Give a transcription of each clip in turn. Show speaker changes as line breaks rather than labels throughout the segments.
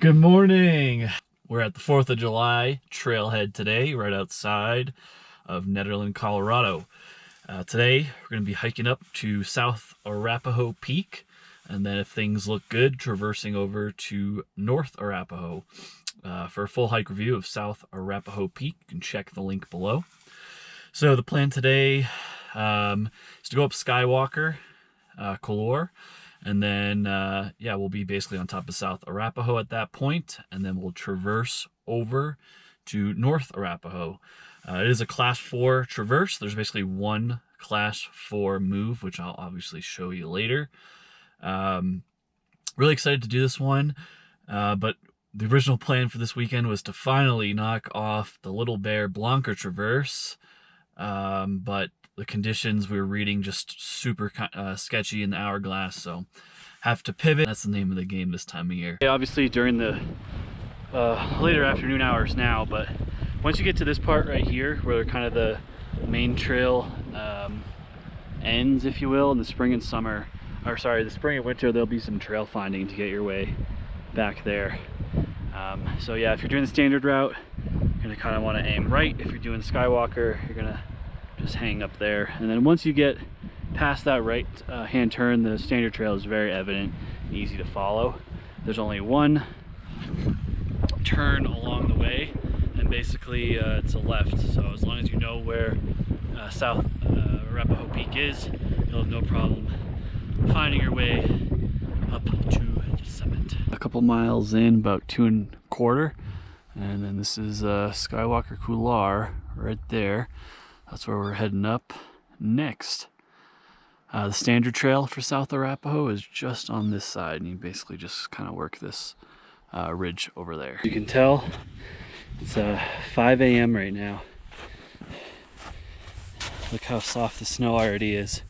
Good morning. We're at the 4th of July Trailhead today, right outside of Nederland, Colorado. Today, we're going to be hiking up to South Arapaho Peak, and then if things look good, traversing over to North Arapaho. For a full hike review of South Arapaho Peak, you can check the link below. So the plan today is to go up Skywalker Couloir, and then we'll be basically on top of South Arapaho at that point, and then we'll traverse over to North Arapaho. It is a class 4 traverse. There's basically one class 4 move, which I'll obviously show you later. Really excited to do this one, but the original plan for this weekend was to finally knock off the Little Bear Blanca Traverse, but the conditions we were reading just super sketchy in the hourglass, so have to pivot. That's the name of the game this time of year. Obviously during the later afternoon hours now, but once you get to this part right here where kind of the main trail ends, if you will, in the spring and summer, or sorry, the spring and winter, there'll be some trail finding to get your way back there. So yeah, if you're doing the standard route, you're gonna kind of want to aim right. If you're doing Skywalker, you're gonna just hang up there, and then once you get past that right hand turn, the standard trail is very evident and easy to follow. There's only one turn along the way, and basically it's a left, so as long as you know where South Arapaho Peak is, you'll have no problem finding your way up to the summit. A couple miles in, about 2 1/4, and then this is Skywalker Couloir right there. That's where we're heading up next. The standard trail for South Arapaho is just on this side, and you basically just kind of work this ridge over there. You can tell it's 5 a.m. right now. Look how soft the snow already is.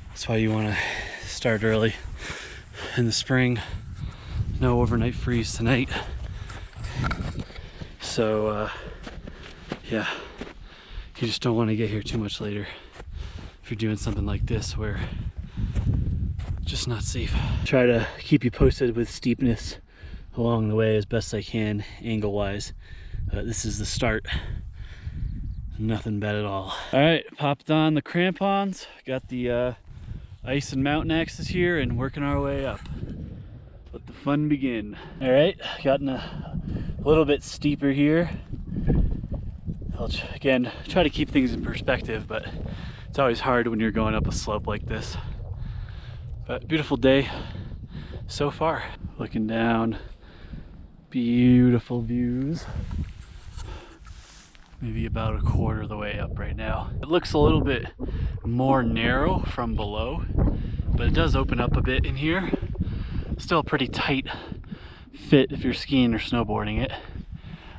That's why you want to start early in the spring. No overnight freeze tonight. So yeah, you just don't want to get here too much later if you're doing something like this where it's just not safe. Try to keep you posted with steepness along the way as best I can, angle wise. This is the start. Nothing bad at all. All right, popped on the crampons, got the ice and mountain axes here, and working our way up. Let the fun begin. All right, gotten a little bit steeper here. I'll again try to keep things in perspective, but it's always hard when you're going up a slope like this. But beautiful day so far. Looking down, beautiful views. Maybe about 1/4 of the way up right now. It looks a little bit more narrow from below, but it does open up a bit in here. Still a pretty tight fit if you're skiing or snowboarding it.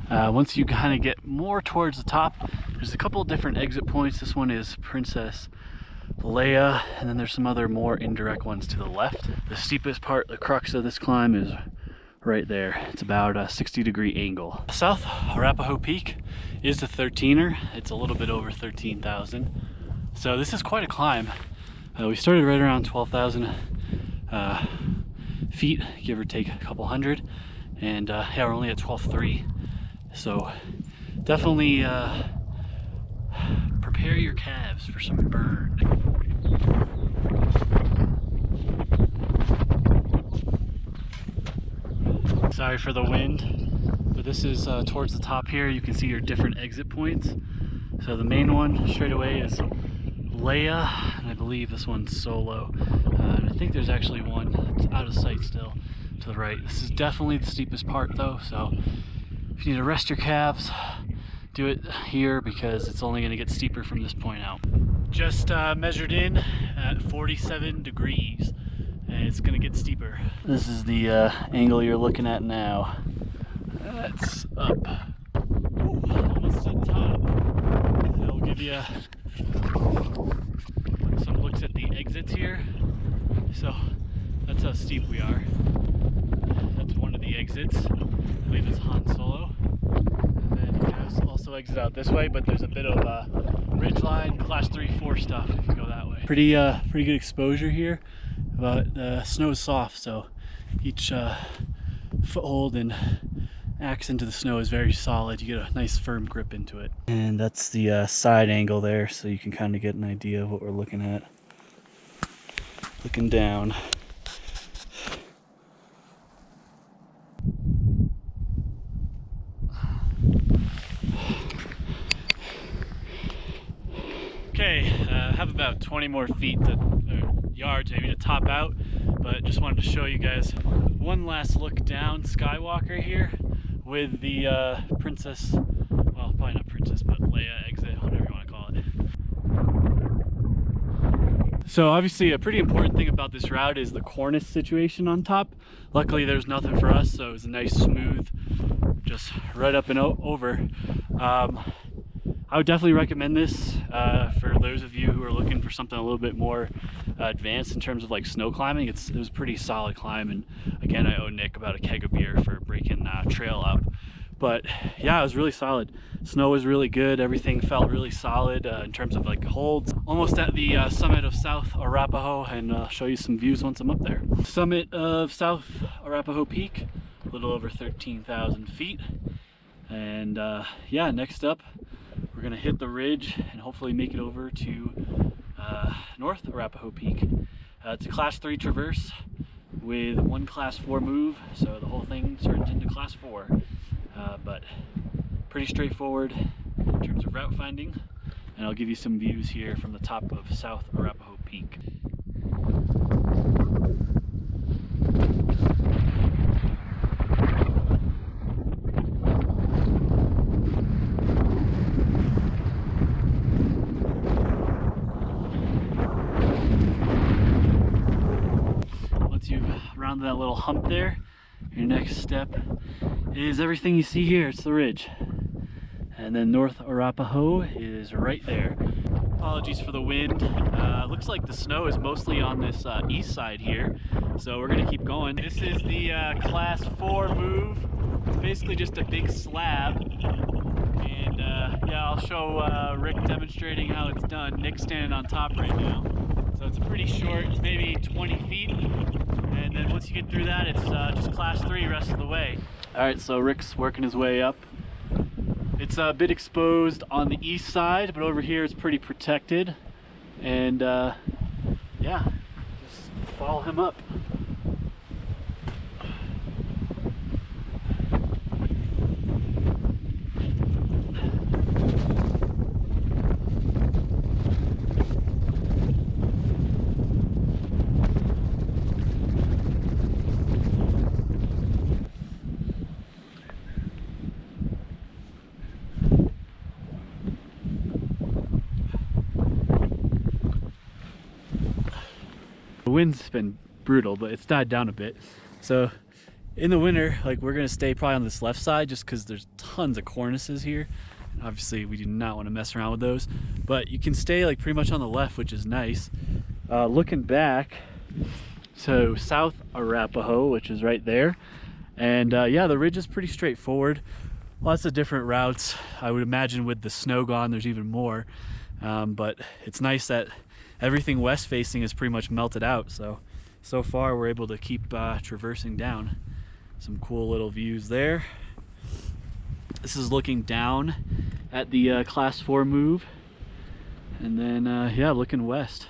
Once you kind of get more towards the top, there's a couple of different exit points. This one is Princess Leia, and then there's some other more indirect ones to the left. The steepest part, the crux of this climb, is right there. It's about a 60-degree angle. South Arapaho Peak is a 13er. It's a little bit over 13,000. So this is quite a climb. We started right around 12,000 feet, give or take a couple hundred. And yeah, we're only at 12,300. So definitely prepare your calves for some burn. Sorry for the wind, but this is towards the top here. You can see your different exit points. So the main one straight away is Leia, and I believe this one's Solo. And I think there's actually one that's out of sight still to the right. This is definitely the steepest part though, so if you need to rest your calves, do it here because it's only going to get steeper from this point out. Just measured in at 47 degrees, and it's going to get steeper. This is the angle you're looking at now. That's up. Ooh, almost to the top. It'll give you some looks at the exits here. So that's how steep we are. That's one of the exits. I believe it's Han Solo. And then you can also exit out this way, but there's a bit of ridgeline, class 3-4 stuff if you go that way. Pretty good exposure here, but the snow is soft, so each
foothold and axe into the snow is very solid. You get a nice firm grip into it. And that's the side angle there, so you can kind of get an idea of what we're looking at. Looking down. Okay, have about 20 more feet to, yards maybe to top out, but just wanted to show you guys one last look down Skywalker here with the princess, well, probably not princess, but Leia exit, whatever you want to call it. So obviously a pretty important thing about this route is the cornice situation on top. Luckily there's nothing for us, so it was a nice smooth, just right up and over. I would definitely recommend this for those of you who are looking for something a little bit more advanced in terms of like snow climbing. It was a pretty solid climb, and again I owe Nick about a keg of beer for breaking trail up. But yeah, it was really solid. Snow was really good. Everything felt really solid in terms of like holds. Almost at the summit of South Arapaho, and I'll show you some views once I'm up there. Summit of South Arapaho Peak, a little over 13,000 feet. And yeah, next up we're gonna hit the ridge and hopefully make it over to North Arapaho Peak. It's a class 3 traverse with one class 4 move, so the whole thing turns into class 4. But pretty straightforward in terms of route finding, and I'll give you some views here from the top of South Arapaho Peak. Once you've rounded that little hump there, your next step is everything you see here. It's the ridge. And then North Arapaho is right there. Apologies for the wind. Looks like the snow is mostly on this east side here, so we're gonna keep going. This is the class 4 move. It's basically just a big slab. And yeah, I'll show Rick demonstrating how it's done. Nick's standing on top right now. So it's pretty short, it's maybe 20 feet. And then once you get through that, it's just class 3 rest of the way. All right, so Rick's working his way up. It's a bit exposed on the east side, but over here it's pretty protected. And yeah, just follow him up. The wind's been brutal, but it's died down a bit. So in the winter, like, we're gonna stay probably on this left side just because there's tons of cornices here. And obviously we do not want to mess around with those, but you can stay like pretty much on the left, which is nice. Looking back, so South Arapaho, which is right there. And yeah, the ridge is pretty straightforward. Lots of different routes. I would imagine with the snow gone, there's even more. But it's nice that everything west facing is pretty much melted out. So far we're able to keep traversing down. Some cool little views there. This is looking down at the class 4 move. And then yeah, looking west.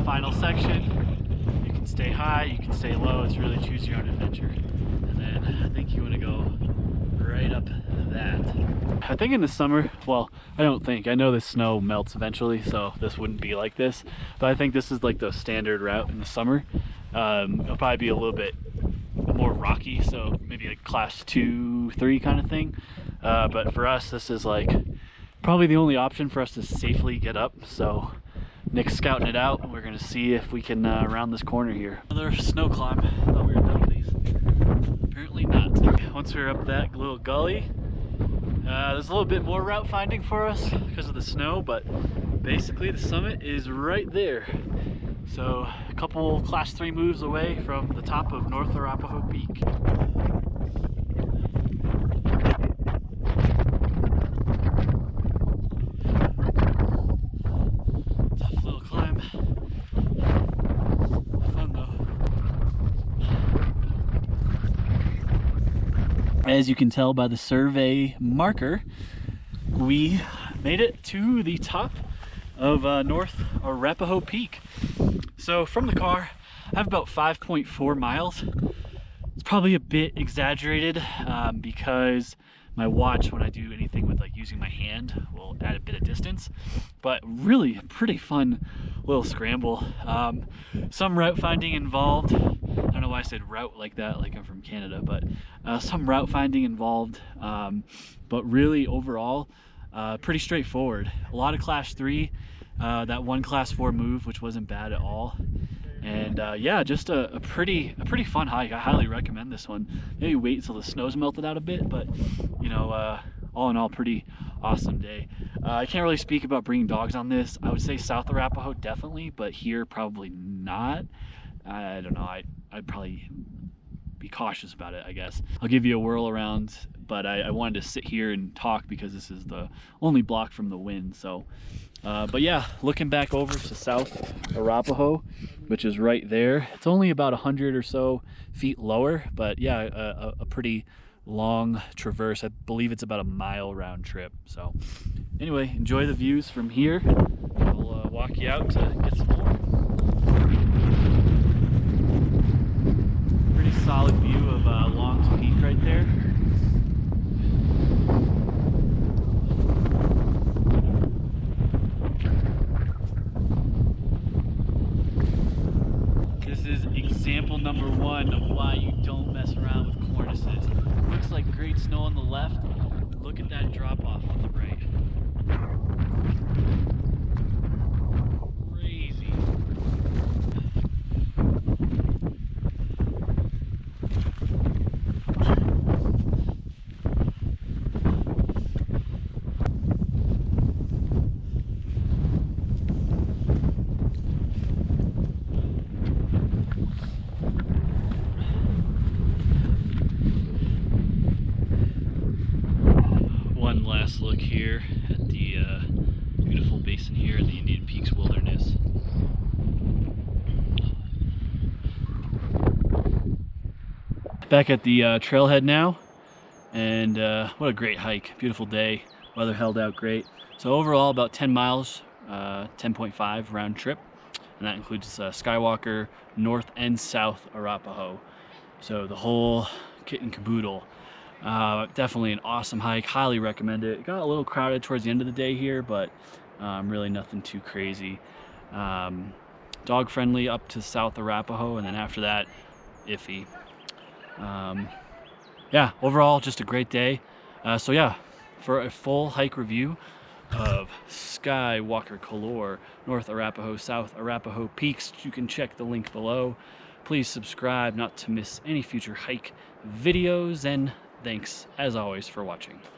Final section. You can stay high, you can stay low. It's really choose your own adventure. And then I think you want to go right up that. I think in the summer, well, I don't think, I know the snow melts eventually, so this wouldn't be like this, but I think this is like the standard route in the summer. It'll probably be a little bit more rocky, so maybe like class 2, 3 kind of thing. But for us, this is like probably the only option for us to safely get up. So Nick's scouting it out, and we're gonna see if we can round this corner here. Another snow climb. Thought we were done with these. Apparently not. Once we're up that little gully, there's a little bit more route finding for us because of the snow, but basically the summit is right there. So a couple class 3 moves away from the top of North Arapaho Peak. Tough little climb. Fun though. As you can tell by the survey marker, we made it to the top of North Arapaho Peak. So from the car, I have about 5.4 miles. It's probably a bit exaggerated because my watch, when I do anything with like using my hand, will add a bit of distance, but really a pretty fun little scramble. Some route finding involved. I don't know why I said route like that, like I'm from Canada, but some route finding involved, but really overall, pretty straightforward. A lot of class 3, that one class 4 move, which wasn't bad at all. And yeah, just a pretty fun hike. I highly recommend this one. Maybe wait until the snow's melted out a bit, but you know, all in all, pretty awesome day. I can't really speak about bringing dogs on this. I would say South Arapaho definitely, but here probably not. I don't know. I'd probably be cautious about it, I guess. I'll give you a whirl around, but I wanted to sit here and talk because this is the only block from the wind. So but yeah, looking back over to South Arapaho, which is right there, it's only about 100 or so feet lower, but yeah, a pretty long traverse. I believe it's about a mile round trip. So anyway, enjoy the views from here. I'll walk you out to get some more. Pretty solid view of Long's Peak right there. This is example number 1 of why you don't mess around with cornices. Looks like great snow on the left. Look at that drop off on the right. Crazy. One last look here at the beautiful basin here in the Indian Peaks Wilderness. Back at the trailhead now, and what a great hike. Beautiful day, weather held out great. So overall about 10 miles, 10.5 round trip, and that includes Skywalker, North and South Arapaho. So the whole kit and caboodle. Definitely an awesome hike, highly recommend it. It got a little crowded towards the end of the day here, but really nothing too crazy. Dog friendly up to South Arapaho, and then after that, iffy. Yeah, overall just a great day. So yeah, for a full hike review of Skywalker Couloir, North Arapaho, South Arapaho Peaks, you can check the link below. Please subscribe not to miss any future hike videos, and thanks as always for watching.